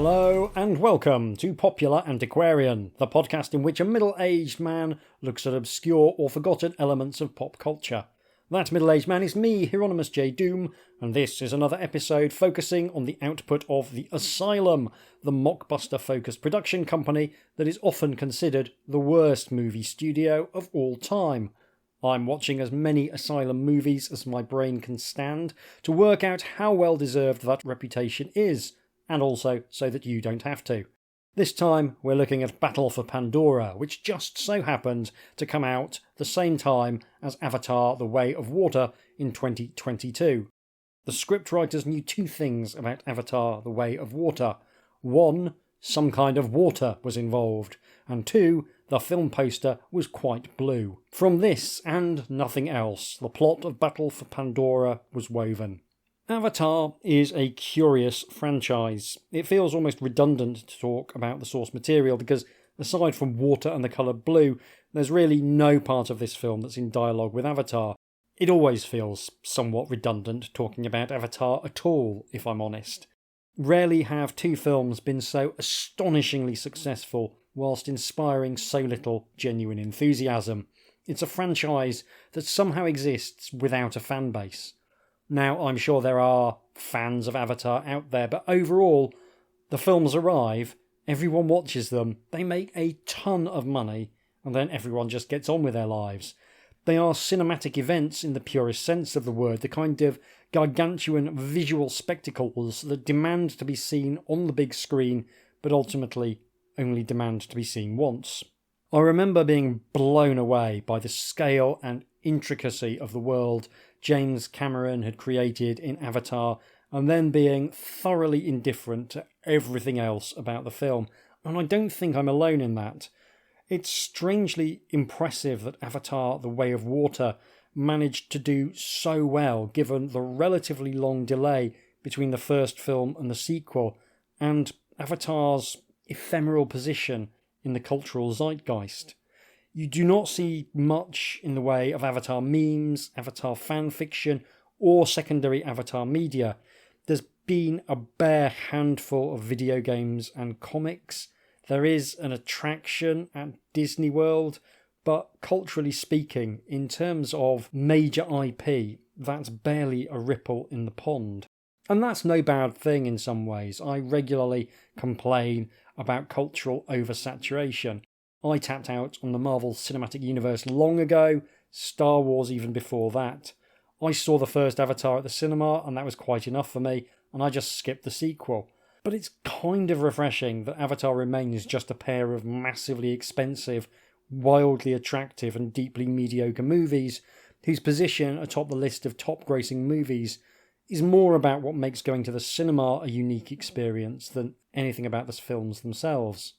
Hello and welcome to Popular Antiquarian, the podcast in which a middle-aged man looks at obscure or forgotten elements of pop culture. That middle-aged man is me, Hieronymus J. Doom, and this is another episode focusing on the output of the Asylum, the mockbuster-focused production company that is often considered the worst movie studio of all time. I'm watching as many Asylum movies as my brain can stand to work out how well deserved that reputation is, and also so that you don't have to. This time we're looking at Battle for Pandora, which just so happened to come out the same time as Avatar: The Way of Water in 2022. The scriptwriters knew two things about Avatar: The Way of Water. One, some kind of water was involved, and two, the film poster was quite blue. From this and nothing else, the plot of Battle for Pandora was woven. Avatar is a curious franchise. It feels almost redundant to talk about the source material because, aside from water and the colour blue, there's really no part of this film that's in dialogue with Avatar. It always feels somewhat redundant talking about Avatar at all, if I'm honest. Rarely have two films been so astonishingly successful whilst inspiring so little genuine enthusiasm. It's a franchise that somehow exists without a fan base. Now, I'm sure there are fans of Avatar out there, but overall, the films arrive, everyone watches them, they make a ton of money, and then everyone just gets on with their lives. They are cinematic events in the purest sense of the word, the kind of gargantuan visual spectacles that demand to be seen on the big screen, but ultimately only demand to be seen once. I remember being blown away by the scale and intricacy of the world James Cameron had created in Avatar, and then being thoroughly indifferent to everything else about the film, and I don't think I'm alone in that. It's strangely impressive that Avatar: The Way of Water managed to do so well given the relatively long delay between the first film and the sequel, and Avatar's ephemeral position in the cultural zeitgeist. You do not see much in the way of Avatar memes, Avatar fanfiction, or secondary Avatar media. There's been a bare handful of video games and comics. There is an attraction at Disney World, but culturally speaking, in terms of major IP, that's barely a ripple in the pond. And that's no bad thing in some ways. I regularly complain about cultural oversaturation. I tapped out on the Marvel Cinematic Universe long ago, Star Wars even before that. I saw the first Avatar at the cinema and that was quite enough for me, and I just skipped the sequel. But it's kind of refreshing that Avatar remains just a pair of massively expensive, wildly attractive and deeply mediocre movies whose position atop the list of top-grossing movies is more about what makes going to the cinema a unique experience than anything about the films themselves.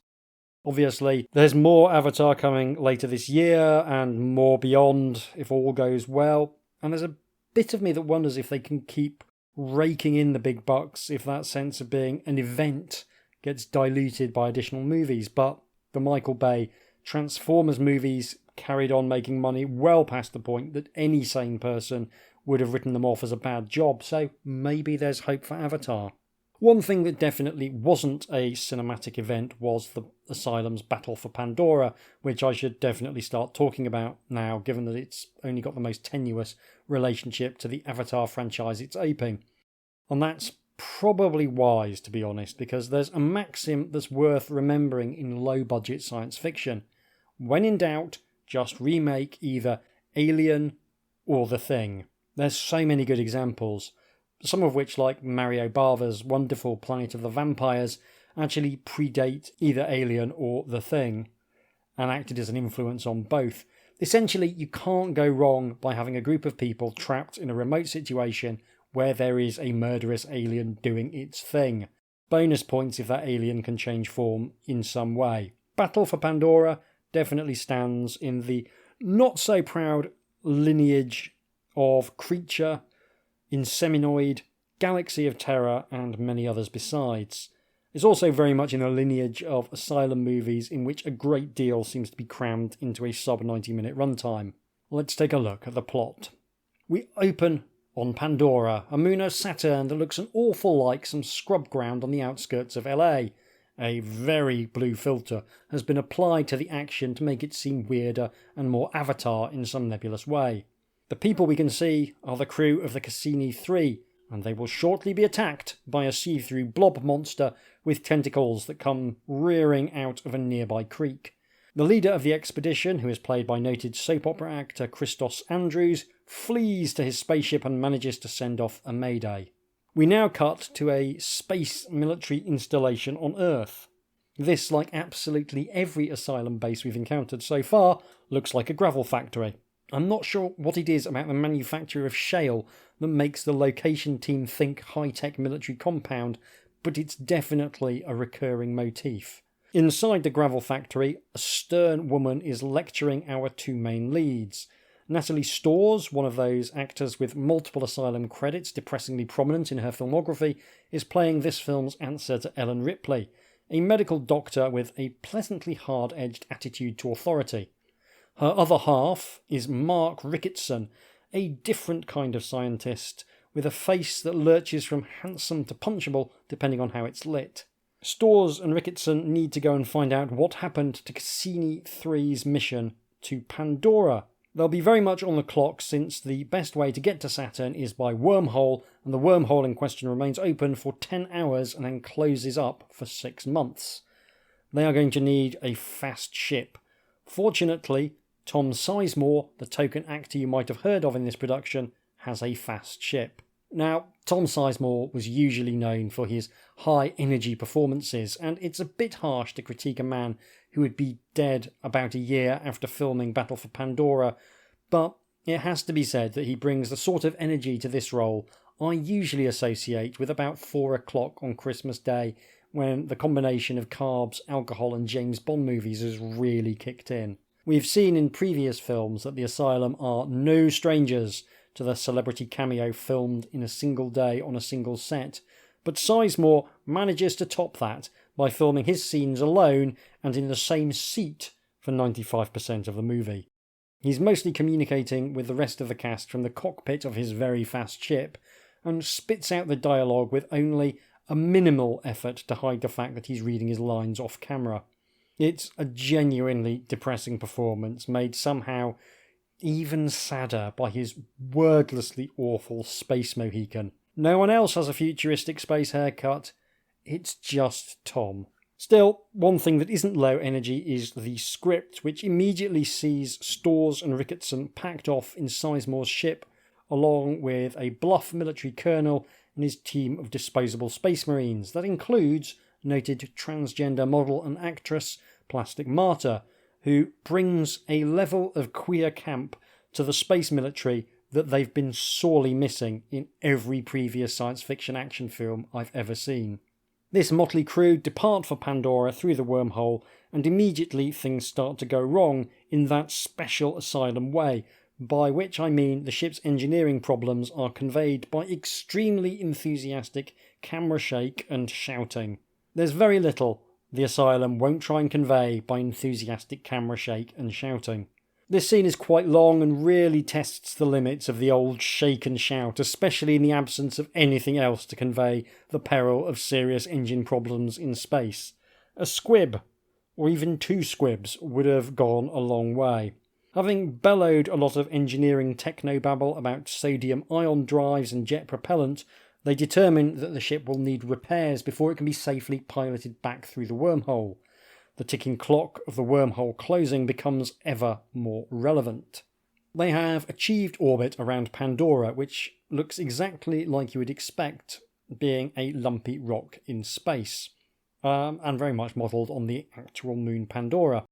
Obviously, there's more Avatar coming later this year and more beyond if all goes well, and there's a bit of me that wonders if they can keep raking in the big bucks if that sense of being an event gets diluted by additional movies, but the Michael Bay Transformers movies carried on making money well past the point that any sane person would have written them off as a bad job, so maybe there's hope for Avatar. One thing that definitely wasn't a cinematic event was the Asylum's Battle for Pandora, which I should definitely start talking about now, given that it's only got the most tenuous relationship to the Avatar franchise it's aping. And that's probably wise, to be honest, because there's a maxim that's worth remembering in low-budget science fiction. When in doubt, just remake either Alien or The Thing. There's so many good examples. Some of which, like Mario Bava's wonderful Planet of the Vampires, actually predate either Alien or The Thing, and acted as an influence on both. Essentially, you can't go wrong by having a group of people trapped in a remote situation where there is a murderous alien doing its thing. Bonus points if that alien can change form in some way. Battle for Pandora definitely stands in the not-so-proud lineage of Creature, Inseminoid, Galaxy of Terror, and many others besides. It's also very much in the lineage of Asylum movies in which a great deal seems to be crammed into a sub-90-minute runtime. Let's take a look at the plot. We open On Pandora, a moon of Saturn that looks an awful like some scrub ground on the outskirts of LA. A very blue filter has been applied to the action to make it seem weirder and more Avatar in some nebulous way. The people we can see are the crew of the Cassini-3, and they will shortly be attacked by a see-through blob monster with tentacles that come rearing out of a nearby creek. The leader of the expedition, who is played by noted soap opera actor Christos Andrews, flees to his spaceship and manages to send off a mayday. We now cut to a space military installation on Earth. This, like absolutely every Asylum base we've encountered so far, looks like a gravel factory. I'm not sure what it is about the manufacture of shale that makes the location team think high-tech military compound, but it's definitely a recurring motif. Inside the gravel factory, a stern woman is lecturing our two main leads. Natalie Storrs, one of those actors with multiple Asylum credits depressingly prominent in her filmography, is playing this film's answer to Ellen Ripley, a medical doctor with a pleasantly hard-edged attitude to authority. Her other half is Mark Ricketson, a different kind of scientist, with a face that lurches from handsome to punchable depending on how it's lit. Storrs and Ricketson need to go and find out what happened to Cassini-3's mission to Pandora. They'll be very much on the clock since the best way to get to Saturn is by wormhole, and the wormhole in question remains open for 10 hours and then closes up for 6 months. They are going to need a fast ship. Fortunately, Tom Sizemore, the token actor you might have heard of in this production, has a fast ship. Now, Tom Sizemore was usually known for his high-energy performances, and it's a bit harsh to critique a man who would be dead about a year after filming Battle for Pandora, but it has to be said that he brings the sort of energy to this role I usually associate with about 4 o'clock on Christmas Day, when the combination of carbs, alcohol and James Bond movies has really kicked in. We've seen in previous films that the Asylum are no strangers to the celebrity cameo filmed in a single day on a single set, but Sizemore manages to top that by filming his scenes alone and in the same seat for 95% of the movie. He's mostly communicating with the rest of the cast from the cockpit of his very fast ship, and spits out the dialogue with only a minimal effort to hide the fact that he's reading his lines off camera. It's a genuinely depressing performance, made somehow even sadder by his wordlessly awful space Mohican. No one else has a futuristic space haircut. It's just Tom. Still, one thing that isn't low energy is the script, which immediately sees Storrs and Ricketson packed off in Sizemore's ship, along with a bluff military colonel and his team of disposable space marines. That includes noted transgender model and actress Plastic Martyr, who brings a level of queer camp to the space military that they've been sorely missing in every previous science fiction action film I've ever seen. This motley crew depart for Pandora through the wormhole, and immediately things start to go wrong in that special Asylum way, by which I mean the ship's engineering problems are conveyed by extremely enthusiastic camera shake and shouting. There's very little the Asylum won't try and convey by enthusiastic camera shake and shouting. This scene is quite long and really tests the limits of the old shake and shout, especially in the absence of anything else to convey the peril of serious engine problems in space. A squib, or even 2 squibs, would have gone a long way. Having bellowed a lot of engineering technobabble about sodium-ion drives and jet propellant, they determine that the ship will need repairs before it can be safely piloted back through the wormhole. The ticking clock of the wormhole closing becomes ever more relevant. They have achieved orbit around Pandora, which looks exactly like you would expect, being a lumpy rock in space, and very much modelled on the actual moon Pandora.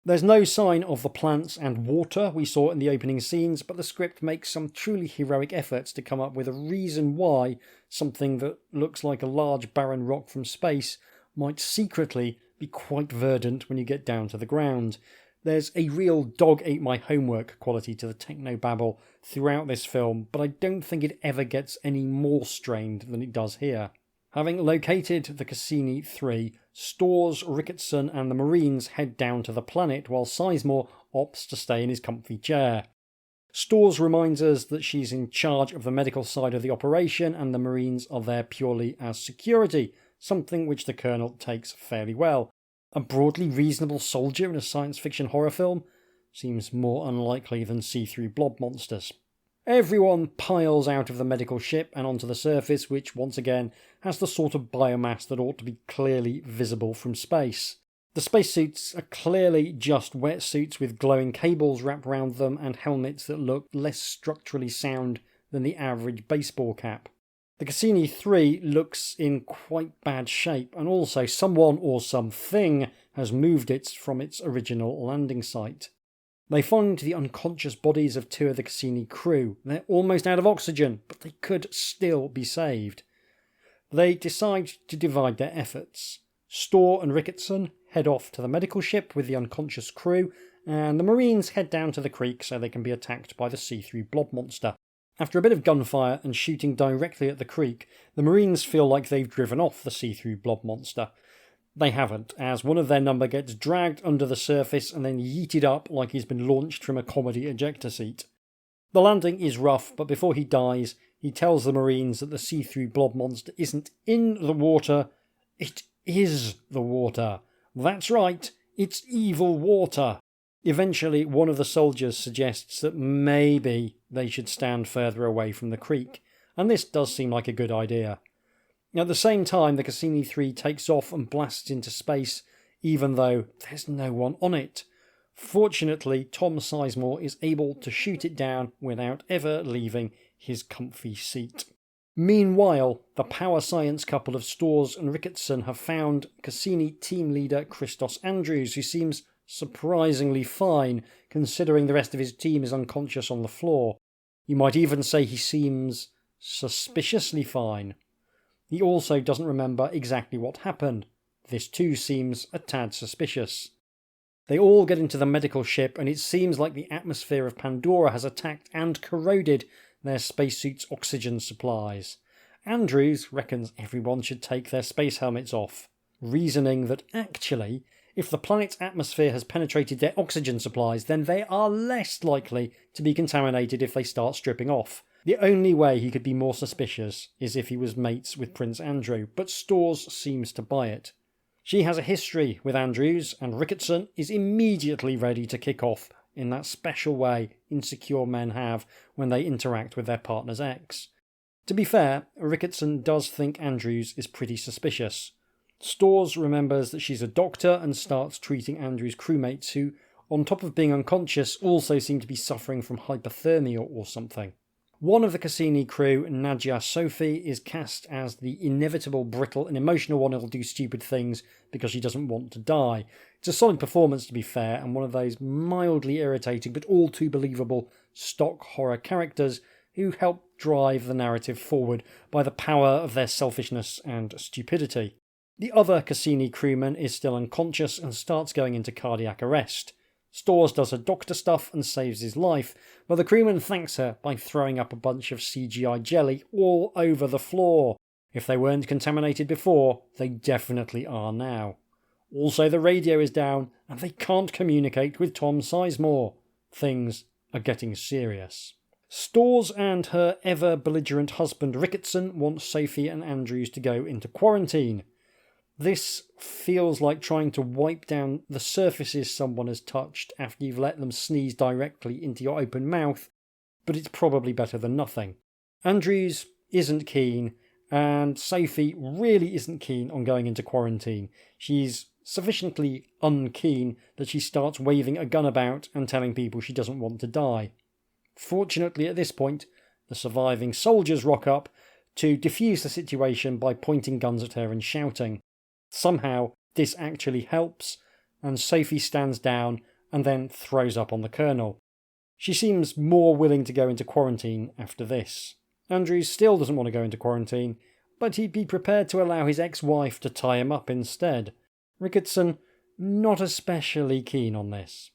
There's no sign of the plants and water we saw in the opening scenes, but the script makes some truly heroic efforts to come up with a reason why something that looks like a large barren rock from space might secretly be quite verdant when you get down to the ground. There's a real dog-ate-my-homework quality to the technobabble throughout this film, but I don't think it ever gets any more strained than it does here. Having located the Cassini-3, Storrs, Ricketson and the Marines head down to the planet while Sizemore opts to stay in his comfy chair. Stores reminds us that she's in charge of the medical side of the operation and the Marines are there purely as security, something which the Colonel takes fairly well. A broadly reasonable soldier in a science fiction horror film seems more unlikely than see-through blob monsters. Everyone piles out of the medical ship and onto the surface, which once again has the sort of biomass that ought to be clearly visible from space. The spacesuits are clearly just wetsuits with glowing cables wrapped around them and helmets that look less structurally sound than the average baseball cap. The Cassini-3 looks in quite bad shape, and also someone or something has moved it from its original landing site. They find the unconscious bodies of 2 of the Cassini crew. They're almost out of oxygen, but they could still be saved. They decide to divide their efforts. Storr and Ricketson head off to the medical ship with the unconscious crew, and the Marines head down to the creek so they can be attacked by the see-through blob monster. After a bit of gunfire and shooting directly at the creek, the Marines feel like they've driven off the see-through blob monster. They haven't, as one of their number gets dragged under the surface and then yeeted up like he's been launched from a comedy ejector seat. The landing is rough, but before he dies, he tells the Marines that the see-through blob monster isn't in the water, it is the water. That's right, it's evil water. Eventually, one of the soldiers suggests that maybe they should stand further away from the creek, and this does seem like a good idea. At the same time, the Cassini-3 takes off and blasts into space, even though there's no one on it. Fortunately, Tom Sizemore is able to shoot it down without ever leaving his comfy seat. Meanwhile, the power science couple of Storrs and Ricketson have found Cassini team leader Christos Andrews, who seems surprisingly fine, considering the rest of his team is unconscious on the floor. You might even say he seems suspiciously fine. He also doesn't remember exactly what happened. This too seems a tad suspicious. They all get into the medical ship, and it seems like the atmosphere of Pandora has attacked and corroded their spacesuits' oxygen supplies. Andrews reckons everyone should take their space helmets off, reasoning that actually, if the planet's atmosphere has penetrated their oxygen supplies, then they are less likely to be contaminated if they start stripping off. The only way he could be more suspicious is if he was mates with Prince Andrew, but Storrs seems to buy it. She has a history with Andrews, and Ricketson is immediately ready to kick off in that special way insecure men have when they interact with their partner's ex. To be fair, Ricketson does think Andrews is pretty suspicious. Storrs remembers that she's a doctor and starts treating Andrews' crewmates who, on top of being unconscious, also seem to be suffering from hypothermia or something. One of the Cassini crew, Nadia Sophie, is cast as the inevitable, brittle and emotional one who'll do stupid things because she doesn't want to die. It's a solid performance, to be fair, and one of those mildly irritating but all too believable stock horror characters who help drive the narrative forward by the power of their selfishness and stupidity. The other Cassini crewman is still unconscious and starts going into cardiac arrest. Storrs does her doctor stuff and saves his life, but the crewman thanks her by throwing up a bunch of CGI jelly all over the floor. If they weren't contaminated before, they definitely are now. Also, the radio is down, and they can't communicate with Tom Sizemore. Things are getting serious. Storrs and her ever-belligerent husband Ricketson want Sophie and Andrews to go into quarantine. This feels like trying to wipe down the surfaces someone has touched after you've let them sneeze directly into your open mouth, but it's probably better than nothing. Andrews isn't keen, and Sophie really isn't keen on going into quarantine. She's sufficiently unkeen that she starts waving a gun about and telling people she doesn't want to die. Fortunately, at this point, the surviving soldiers rock up to defuse the situation by pointing guns at her and shouting. Somehow, this actually helps, and Sophie stands down and then throws up on the Colonel. She seems more willing to go into quarantine after this. Andrews still doesn't want to go into quarantine, but he'd be prepared to allow his ex-wife to tie him up instead. Ricketson, not especially keen on this.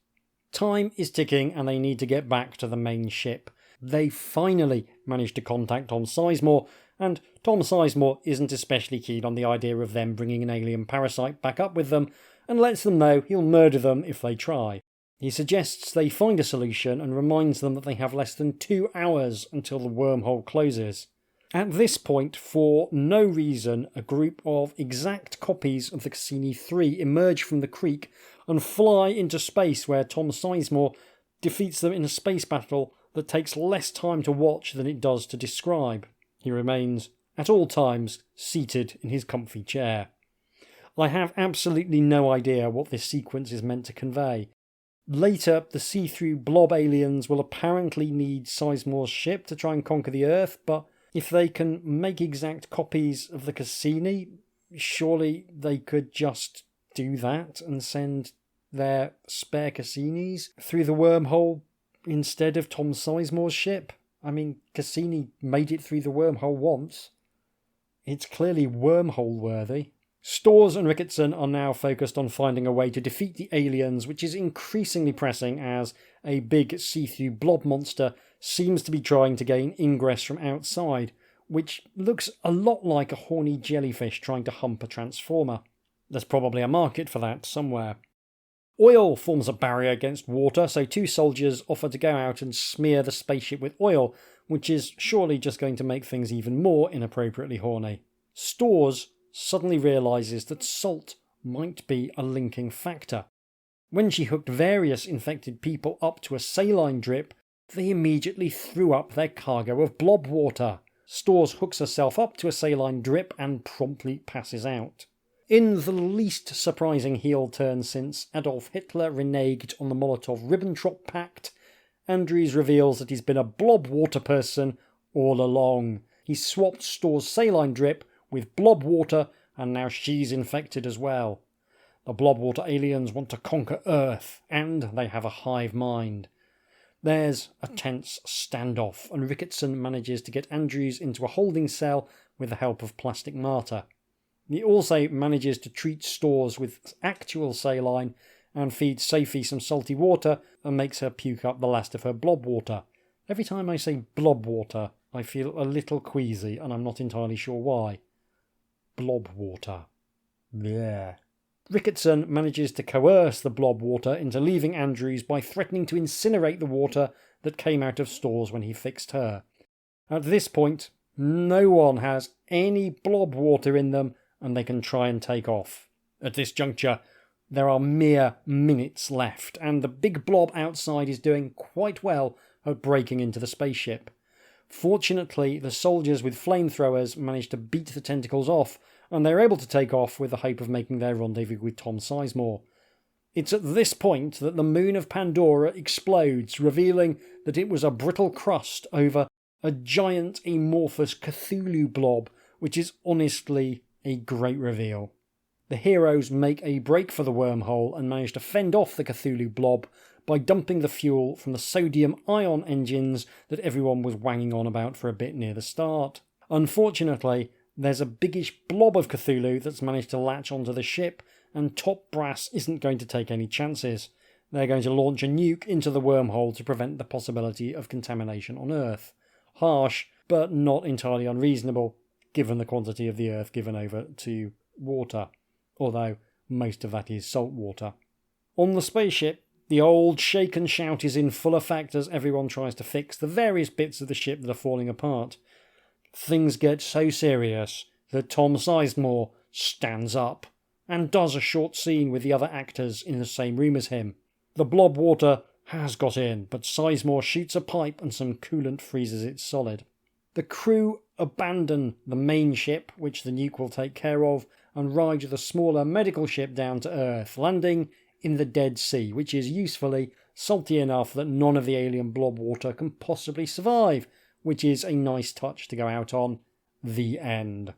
Time is ticking and they need to get back to the main ship. They finally manage to contact Tom Sizemore, and Tom Sizemore isn't especially keen on the idea of them bringing an alien parasite back up with them, and lets them know he'll murder them if they try. He suggests they find a solution and reminds them that they have less than 2 hours until the wormhole closes. At this point, for no reason, a group of exact copies of the Cassini-3 emerge from the creek and fly into space, where Tom Sizemore defeats them in a space battle that takes less time to watch than it does to describe. He remains, at all times, seated in his comfy chair. I have absolutely no idea what this sequence is meant to convey. Later, the see-through blob aliens will apparently need Sizemore's ship to try and conquer the Earth, but if they can make exact copies of the Cassini, surely they could just do that and send their spare Cassinis through the wormhole instead of Tom Sizemore's ship. I mean, Cassini made it through the wormhole once. It's clearly wormhole worthy. Storrs and Ricketson are now focused on finding a way to defeat the aliens, which is increasingly pressing as a big see-through blob monster seems to be trying to gain ingress from outside, which looks a lot like a horny jellyfish trying to hump a transformer. There's probably a market for that somewhere. Oil forms a barrier against water, so 2 soldiers offer to go out and smear the spaceship with oil, which is surely just going to make things even more inappropriately horny. Storrs suddenly realises that salt might be a linking factor. When she hooked various infected people up to a saline drip, they immediately threw up their cargo of blob water. Storrs hooks herself up to a saline drip and promptly passes out. In the least surprising heel turn since Adolf Hitler reneged on the Molotov-Ribbentrop Pact, Andrews reveals that he's been a blob water person all along. He swapped Storrs' saline drip with blob water, and now she's infected as well. The blob water aliens want to conquer Earth, and they have a hive mind. There's a tense standoff, and Ricketson manages to get Andrews into a holding cell with the help of Plastic Martyr. He also manages to treat Storrs with actual saline and feeds Sophie some salty water and makes her puke up the last of her blob water. Every time I say blob water, I feel a little queasy, and I'm not entirely sure why. Blob water. Blech. Ricketson manages to coerce the blob water into leaving Andrews by threatening to incinerate the water that came out of Storrs when he fixed her. At this point, no one has any blob water in them, and they can try and take off. At this juncture, there are mere minutes left, and the big blob outside is doing quite well at breaking into the spaceship. Fortunately, the soldiers with flamethrowers manage to beat the tentacles off, and they're able to take off with the hope of making their rendezvous with Tom Sizemore. It's at this point that the moon of Pandora explodes, revealing that it was a brittle crust over a giant amorphous Cthulhu blob, which is honestly a great reveal. The heroes make a break for the wormhole and manage to fend off the Cthulhu blob by dumping the fuel from the sodium-ion engines that everyone was wanging on about for a bit near the start. Unfortunately, there's a biggish blob of Cthulhu that's managed to latch onto the ship, and Top Brass isn't going to take any chances. They're going to launch a nuke into the wormhole to prevent the possibility of contamination on Earth. Harsh, but not entirely unreasonable, given the quantity of the Earth given over to water, although most of that is salt water. On the spaceship, the old shake and shout is in full effect as everyone tries to fix the various bits of the ship that are falling apart. Things get so serious that Tom Sizemore stands up and does a short scene with the other actors in the same room as him. The blob water has got in, but Sizemore shoots a pipe and some coolant freezes it solid. The crew abandon the main ship, which the nuke will take care of, and ride the smaller medical ship down to Earth, landing in the Dead Sea, which is usefully salty enough that none of the alien blob water can possibly survive, which is a nice touch to go out on. The end.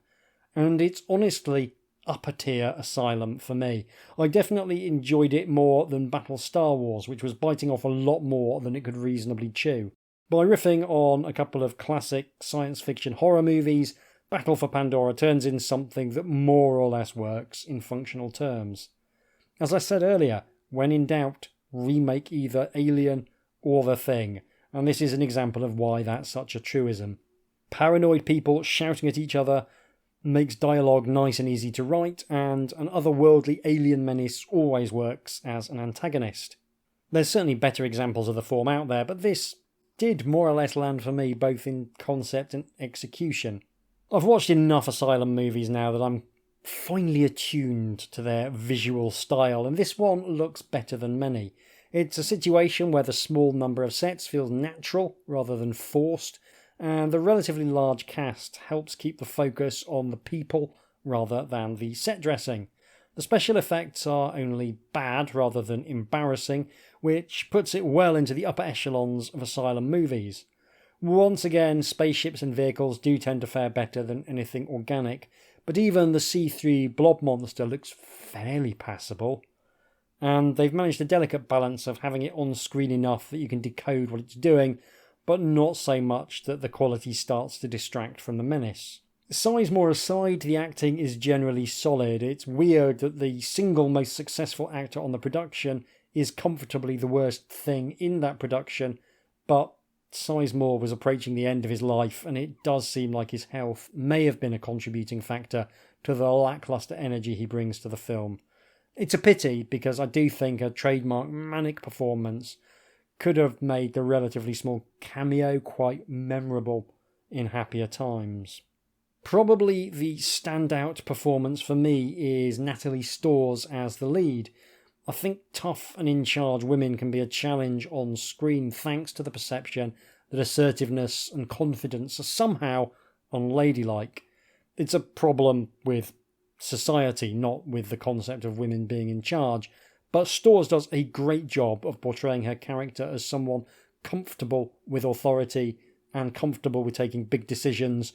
And it's honestly upper tier Asylum for me. I definitely enjoyed it more than Battle Star Wars, which was biting off a lot more than it could reasonably chew. By riffing on a couple of classic science fiction horror movies, Battle for Pandora turns in something that more or less works in functional terms. As I said earlier, when in doubt, remake either Alien or The Thing, and this is an example of why that's such a truism. Paranoid people shouting at each other makes dialogue nice and easy to write, and an otherworldly alien menace always works as an antagonist. There's certainly better examples of the form out there, but this did more or less land for me both in concept and execution. I've watched enough Asylum movies now that I'm finely attuned to their visual style, and this one looks better than many. It's a situation where the small number of sets feels natural rather than forced, and the relatively large cast helps keep the focus on the people rather than the set dressing. The special effects are only bad rather than embarrassing, which puts it well into the upper echelons of Asylum movies. Once again, spaceships and vehicles do tend to fare better than anything organic, but even the C3 blob monster looks fairly passable. And they've managed a delicate balance of having it on screen enough that you can decode what it's doing, but not so much that the quality starts to distract from the menace. Sizemore aside, the acting is generally solid. It's weird that the single most successful actor on the production is comfortably the worst thing in that production, but Sizemore was approaching the end of his life, and it does seem like his health may have been a contributing factor to the lacklustre energy he brings to the film. It's a pity, because I do think a trademark manic performance could have made the relatively small cameo quite memorable in happier times. Probably the standout performance for me is Natalie Storrs as the lead. I think tough and in-charge women can be a challenge on screen thanks to the perception that assertiveness and confidence are somehow unladylike. It's a problem with society, not with the concept of women being in charge, but Storrs does a great job of portraying her character as someone comfortable with authority and comfortable with taking big decisions,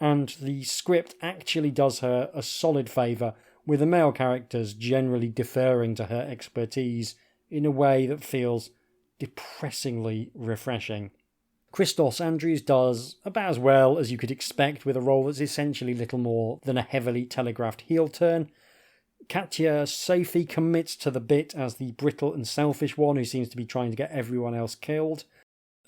and the script actually does her a solid favour, with the male characters generally deferring to her expertise in a way that feels depressingly refreshing. Christos Andrews does about as well as you could expect with a role that's essentially little more than a heavily telegraphed heel turn. Katya Sophie commits to the bit as the brittle and selfish one who seems to be trying to get everyone else killed.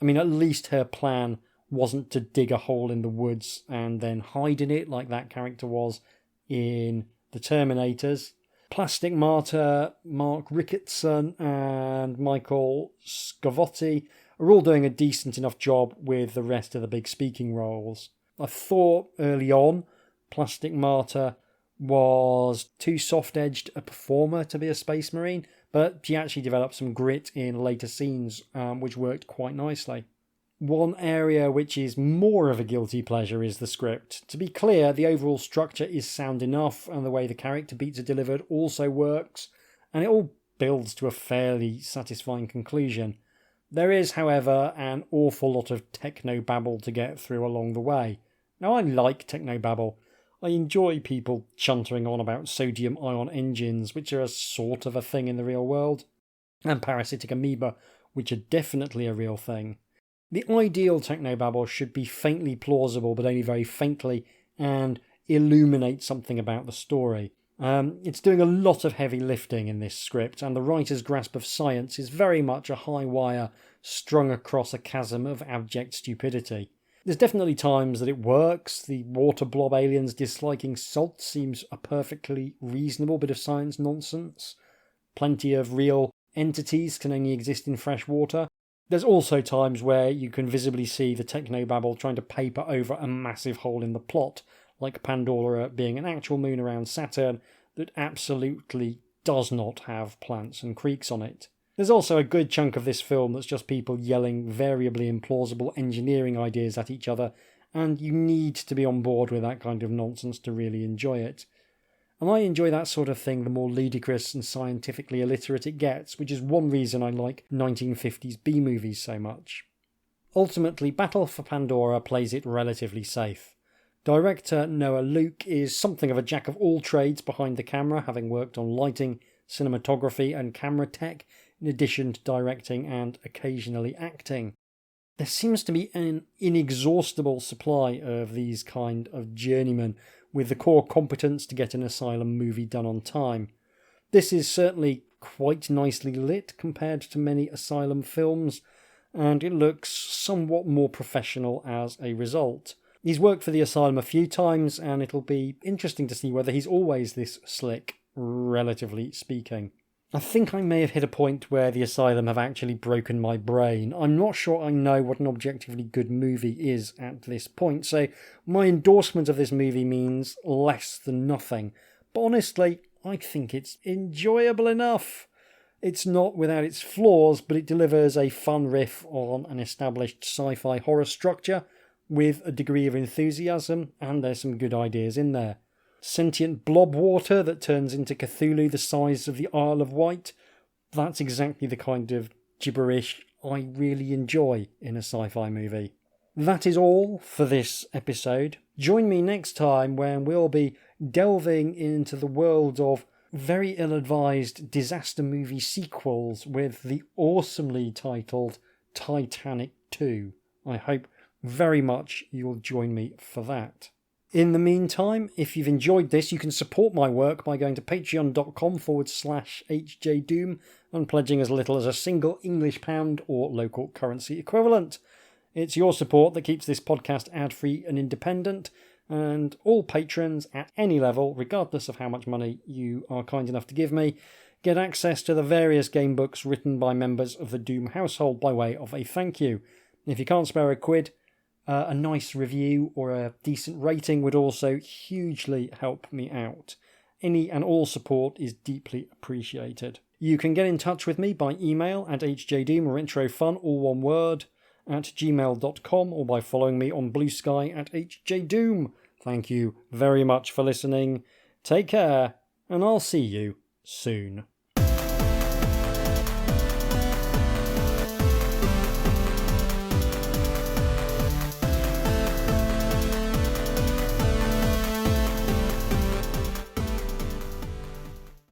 I mean, at least her plan wasn't to dig a hole in the woods and then hide in it like that character was in The Terminators. Plastic Martyr, Mark Ricketson and Michael Scavotti are all doing a decent enough job with the rest of the big speaking roles. I thought early on Plastic Martyr was too soft-edged a performer to be a Space Marine, but she actually developed some grit in later scenes, which worked quite nicely. One area which is more of a guilty pleasure is the script. To be clear, the overall structure is sound enough, and the way the character beats are delivered also works, and it all builds to a fairly satisfying conclusion. There is, however, an awful lot of techno-babble to get through along the way. Now, I like techno-babble. I enjoy people chuntering on about sodium-ion engines, which are a sort of a thing in the real world, and parasitic amoeba, which are definitely a real thing. The ideal technobabble should be faintly plausible, but only very faintly, and illuminate something about the story. It's doing a lot of heavy lifting in this script, and the writer's grasp of science is very much a high wire strung across a chasm of abject stupidity. There's definitely times that it works. The water blob aliens disliking salt seems a perfectly reasonable bit of science nonsense. Plenty of real entities can only exist in fresh water. There's also times where you can visibly see the technobabble trying to paper over a massive hole in the plot, like Pandora being an actual moon around Saturn that absolutely does not have plants and creeks on it. There's also a good chunk of this film that's just people yelling variably implausible engineering ideas at each other, and you need to be on board with that kind of nonsense to really enjoy it. And I enjoy that sort of thing the more ludicrous and scientifically illiterate it gets, which is one reason I like 1950s B-movies so much. Ultimately, Battle for Pandora plays it relatively safe. Director Noah Luke is something of a jack of all trades behind the camera, having worked on lighting, cinematography and camera tech, in addition to directing and occasionally acting. There seems to be an inexhaustible supply of these kind of journeymen with the core competence to get an Asylum movie done on time. This is certainly quite nicely lit compared to many Asylum films, and it looks somewhat more professional as a result. He's worked for the Asylum a few times, and it'll be interesting to see whether he's always this slick, relatively speaking. I think I may have hit a point where the Asylum have actually broken my brain. I'm not sure I know what an objectively good movie is at this point, so my endorsement of this movie means less than nothing. But honestly, I think it's enjoyable enough. It's not without its flaws, but it delivers a fun riff on an established sci-fi horror structure with a degree of enthusiasm, and there's some good ideas in there. Sentient blob water that turns into Cthulhu the size of the Isle of Wight. That's exactly the kind of gibberish I really enjoy in a sci-fi movie. That is all for this episode. Join me next time when we'll be delving into the world of very ill-advised disaster movie sequels with the awesomely titled Titanic 2. I hope very much you'll join me for that. In the meantime, if you've enjoyed this, you can support my work by going to patreon.com/HJDoom and pledging as little as a single English pound or local currency equivalent. It's your support that keeps this podcast ad-free and independent, and all patrons at any level, regardless of how much money you are kind enough to give me, get access to the various gamebooks written by members of the Doom household by way of a thank you. If you can't spare a quid, a nice review or a decent rating would also hugely help me out. Any and all support is deeply appreciated. You can get in touch with me by email at hjdoom or introfun, all one word, at gmail.com, or by following me on Blue Sky at HJDoom. Thank you very much for listening. Take care, and I'll see you soon.